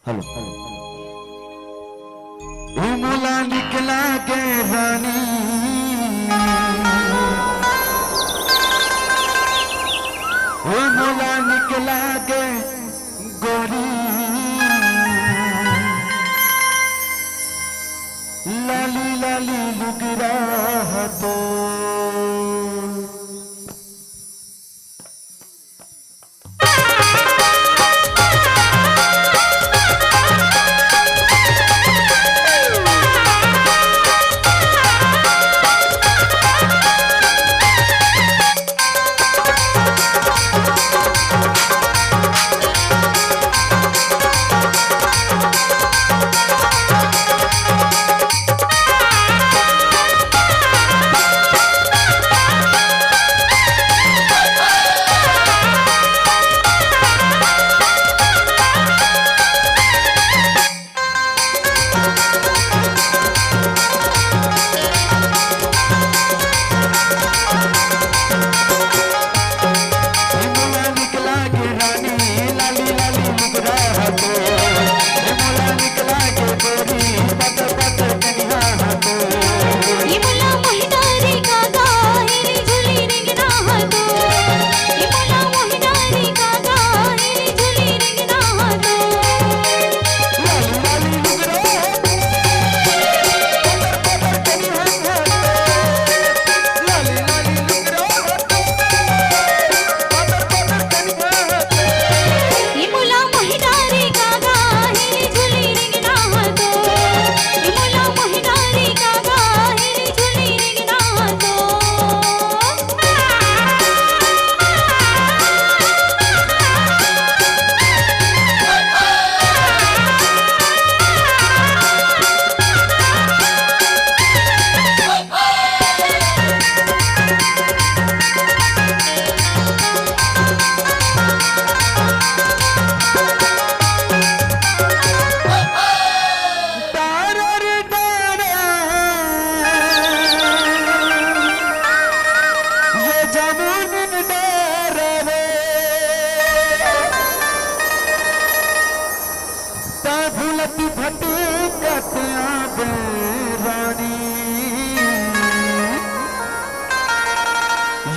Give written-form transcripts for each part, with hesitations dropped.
hello मोला निकला के रानी मोला निकला के गोरी लाली लाली लुक रहा तो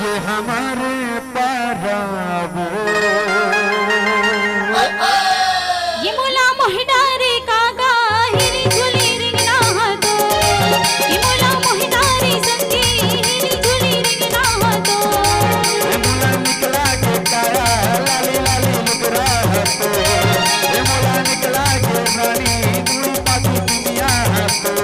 ये हमारे पारावो ये मोला मोहिडारे कागा हिनी झुली रिंगना हातो ये मोला मोहिडारे संगी हिनी झुली रिंगना हातो ये मोला निकला के काया लाली लाली लुक रहा तो ये मोला निकला के रानी मुड़ी पाती दुनिया हातो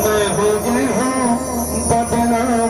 मैं हो गई हूँ बदनाम